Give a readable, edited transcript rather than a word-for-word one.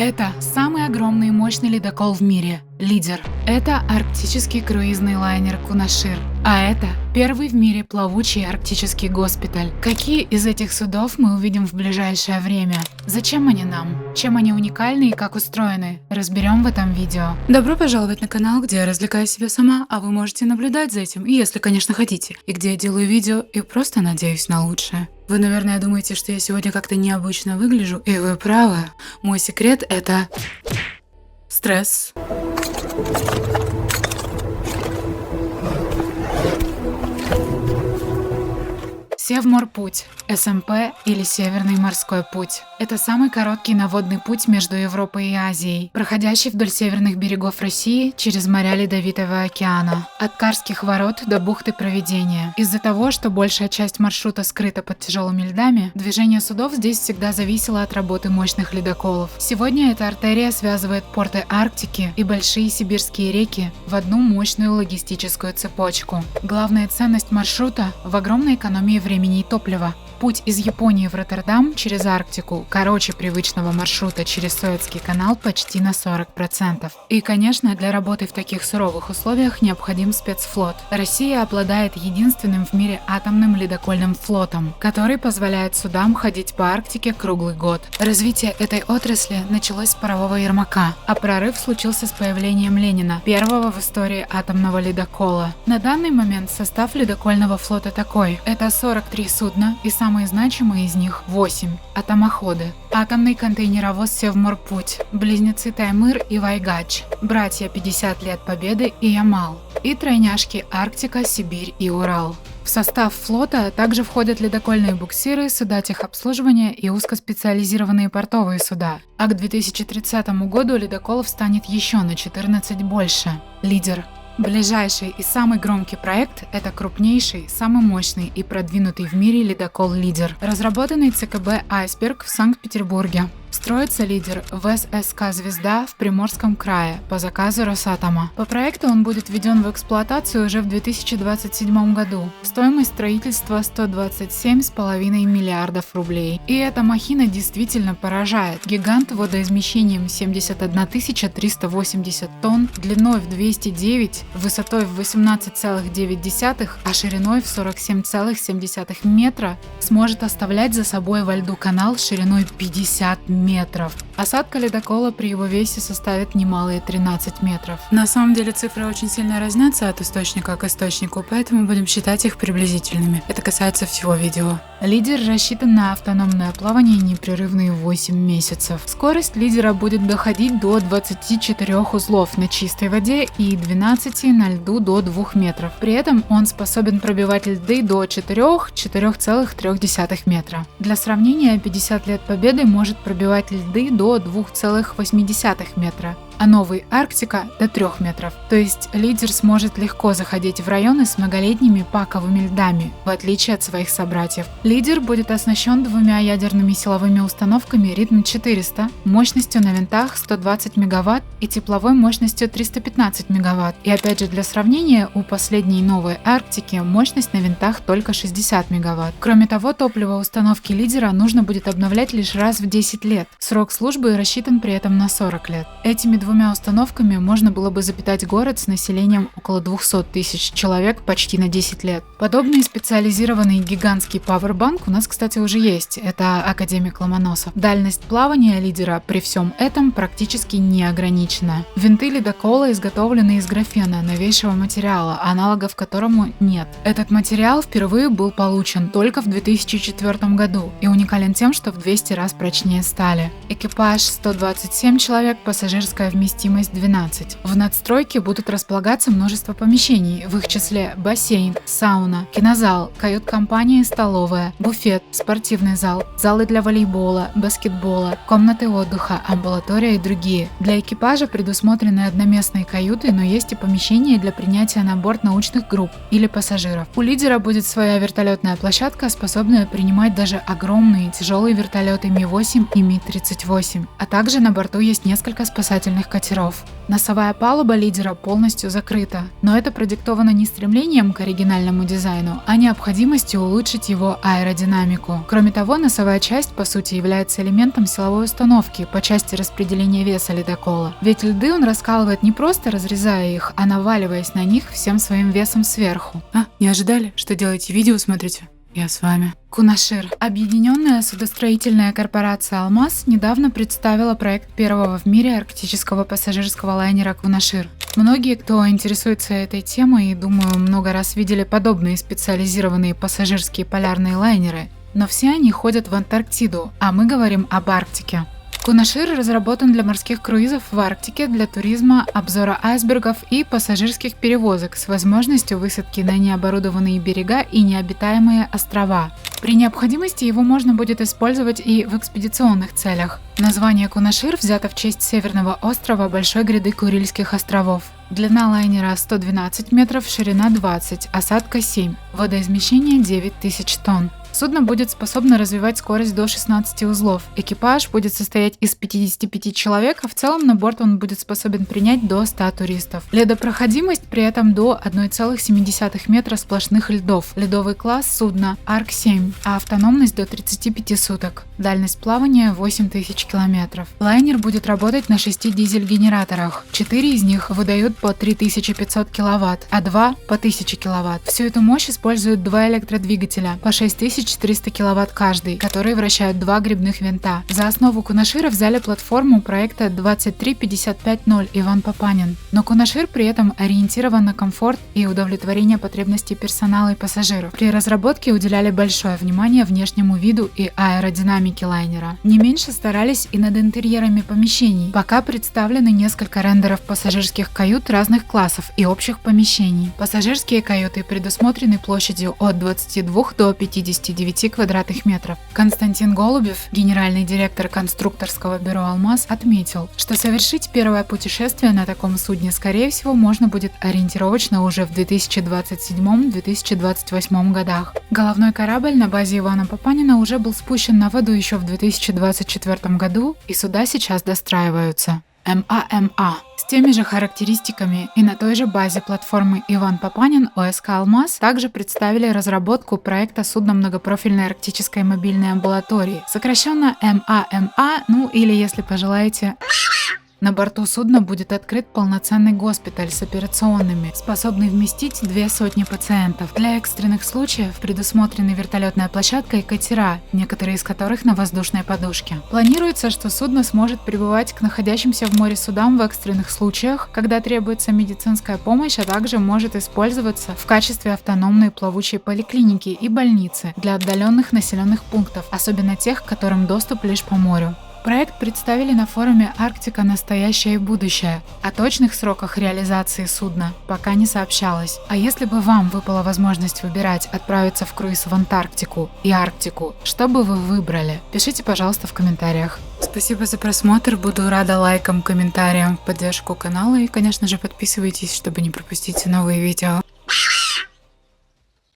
Это самый огромный и мощный ледокол в мире – Лидер. Это арктический круизный лайнер Кунашир. А это первый в мире плавучий арктический госпиталь. Какие из этих судов мы увидим в ближайшее время? Зачем они нам? Чем они уникальны и как устроены? Разберем в этом видео. Добро пожаловать на канал, где я развлекаю себя сама, а вы можете наблюдать за этим, если, конечно, хотите. И где я делаю видео и просто надеюсь на лучшее. Вы, наверное, думаете, что я сегодня как-то необычно выгляжу, и вы правы. Мой секрет – это стресс. Севморпуть, СМП или Северный морской путь. Это самый короткий наводный путь между Европой и Азией, проходящий вдоль северных берегов России через моря Ледовитого океана, от Карских ворот до бухты Провидения. Из-за того, что большая часть маршрута скрыта под тяжелыми льдами, движение судов здесь всегда зависело от работы мощных ледоколов. Сегодня эта артерия связывает порты Арктики и большие сибирские реки в одну мощную логистическую цепочку. Главная ценность маршрута в огромной экономии времени и топлива. Путь из Японии в Роттердам через Арктику короче привычного маршрута через Суэцкий канал почти на 40%. И, конечно, для работы в таких суровых условиях необходим спецфлот. Россия обладает единственным в мире атомным ледокольным флотом, который позволяет судам ходить по Арктике круглый год. Развитие этой отрасли началось с парового Ермака, а прорыв случился с появлением Ленина, первого в истории атомного ледокола. На данный момент состав ледокольного флота такой. Это 43 судна, и самые значимые из них 8 атомоходы. Атомный контейнеровоз Севморпуть, близнецы Таймыр и Вайгач, братья 50 лет Победы и Ямал, и тройняшки Арктика, Сибирь и Урал. В состав флота также входят ледокольные буксиры, суда техобслуживания и узкоспециализированные портовые суда. А к 2030 году ледоколов станет еще на 14 больше. Лидер. Ближайший и самый громкий проект – это крупнейший, самый мощный и продвинутый в мире ледокол «Лидер», разработанный ЦКБ «Айсберг» в Санкт-Петербурге. Строится «Лидер» в ССК «Звезда» в Приморском крае по заказу Росатома. По проекту он будет введен в эксплуатацию уже в 2027 году. Стоимость строительства 127,5 миллиардов рублей. И эта махина действительно поражает. Гигант водоизмещением 71 380 тонн, длиной в 209, высотой в 18,9, а шириной в 47,7 метра сможет оставлять за собой во льду канал шириной 50 метров. Осадка ледокола при его весе составит немалые 13 метров. На самом деле цифры очень сильно разнятся от источника к источнику, поэтому будем считать их приблизительными. Это касается всего видео. Лидер рассчитан на автономное плавание непрерывные 8 месяцев. Скорость лидера будет доходить до 24 узлов на чистой воде и 12 на льду до 2 метров. При этом он способен пробивать льды до 4,3 метра. Для сравнения, 50 лет Победы может пробивать льды до 2,8 метра, а новый Арктика до 3 метров. То есть Лидер сможет легко заходить в районы с многолетними паковыми льдами, в отличие от своих собратьев. Лидер будет оснащен 2 ядерными силовыми установками Ритм-400, мощностью на винтах 120 МВт и тепловой мощностью 315 МВт. И опять же для сравнения, у последней новой Арктики мощность на винтах только 60 МВт. Кроме того, топливо установки Лидера нужно будет обновлять лишь раз в 10 лет. Срок службы рассчитан при этом на 40 лет. Этими 2 установками можно было бы запитать город с населением около 200 тысяч человек почти на 10 лет. Подобный специализированный гигантский пауэрбанк у нас, кстати, уже есть. Это академик Ломоносов. Дальность плавания Лидера при всем этом практически не ограничена. Винты ледокола изготовлены из графена, новейшего материала, аналогов которому нет. Этот материал впервые был получен только в 2004 году и уникален тем, что в 200 раз прочнее стали. Экипаж 127 человек, пассажирская вместимость 12. В надстройке будут располагаться множество помещений, в их числе бассейн, сауна, кинозал, кают-компания и столовая, буфет, спортивный зал, залы для волейбола, баскетбола, комнаты отдыха, амбулатория и другие. Для экипажа предусмотрены одноместные каюты, но есть и помещения для принятия на борт научных групп или пассажиров. У Лидера будет своя вертолетная площадка, способная принимать даже огромные тяжелые вертолеты Ми-8 и Ми-38, а также на борту есть несколько спасательных катеров. Носовая палуба лидера полностью закрыта, но это продиктовано не стремлением к оригинальному дизайну, а необходимостью улучшить его аэродинамику. Кроме того, носовая часть по сути является элементом силовой установки по части распределения веса ледокола. Ведь льды он раскалывает не просто разрезая их, а наваливаясь на них всем своим весом сверху. Не ожидали, что делаете видео смотрите? Я с вами. Кунашир. Объединенная судостроительная корпорация «Алмаз» недавно представила проект первого в мире арктического пассажирского лайнера «Кунашир». Многие, кто интересуется этой темой, думаю, много раз видели подобные специализированные пассажирские полярные лайнеры, но все они ходят в Антарктиду, а мы говорим об Арктике. Кунашир разработан для морских круизов в Арктике, для туризма, обзора айсбергов и пассажирских перевозок с возможностью высадки на необорудованные берега и необитаемые острова. При необходимости его можно будет использовать и в экспедиционных целях. Название Кунашир взято в честь северного острова Большой гряды Курильских островов. Длина лайнера 112 метров, ширина 20, осадка 7, водоизмещение 9000 тонн. Судно будет способно развивать скорость до 16 узлов. Экипаж будет состоять из 55 человек, а в целом на борт он будет способен принять до 100 туристов. Ледопроходимость при этом до 1,7 метра сплошных льдов. Ледовый класс судна Арк-7, а автономность до 35 суток. Дальность плавания 8000 километров. Лайнер будет работать на 6 дизель-генераторах. 4 из них выдают по 3500 киловатт, а 2 по 1000 киловатт. Всю эту мощь используют 2 электродвигателя по 6400 киловатт каждый, которые вращают 2 гребных винта. За основу Кунашира взяли платформу проекта 23550 Иван Папанин. Но Кунашир при этом ориентирован на комфорт и удовлетворение потребностей персонала и пассажиров. При разработке уделяли большое внимание внешнему виду и аэродинамике лайнера. Не меньше старались и над интерьерами помещений. Пока представлены несколько рендеров пассажирских кают разных классов и общих помещений. Пассажирские каюты предусмотрены площадью от 22 до 59 квадратных метров. Константин Голубев, генеральный директор конструкторского бюро «Алмаз», отметил, что совершить первое путешествие на таком судне, скорее всего, можно будет ориентировочно уже в 2027-2028 годах. Головной корабль на базе Ивана Папанина уже был спущен на воду еще в 2024 году, и суда сейчас достраиваются. МАМА. С теми же характеристиками и на той же базе платформы Иван Папанин ОСК «Алмаз» также представили разработку проекта судна многопрофильной арктической мобильной амбулатории, сокращенно МАМА, или если пожелаете. На борту судна будет открыт полноценный госпиталь с операционными, способный вместить 200 пациентов. Для экстренных случаев предусмотрены вертолетная площадка и катера, некоторые из которых на воздушной подушке. Планируется, что судно сможет прибывать к находящимся в море судам в экстренных случаях, когда требуется медицинская помощь, а также может использоваться в качестве автономной плавучей поликлиники и больницы для отдаленных населенных пунктов, особенно тех, к которым доступ лишь по морю. Проект представили на форуме «Арктика. Настоящее и будущее». О точных сроках реализации судна пока не сообщалось. А если бы вам выпала возможность выбирать отправиться в круиз в Антарктику и Арктику, что бы вы выбрали? Пишите, пожалуйста, в комментариях. Спасибо за просмотр, буду рада лайкам, комментариям, поддержку канала и, конечно же, подписывайтесь, чтобы не пропустить новые видео.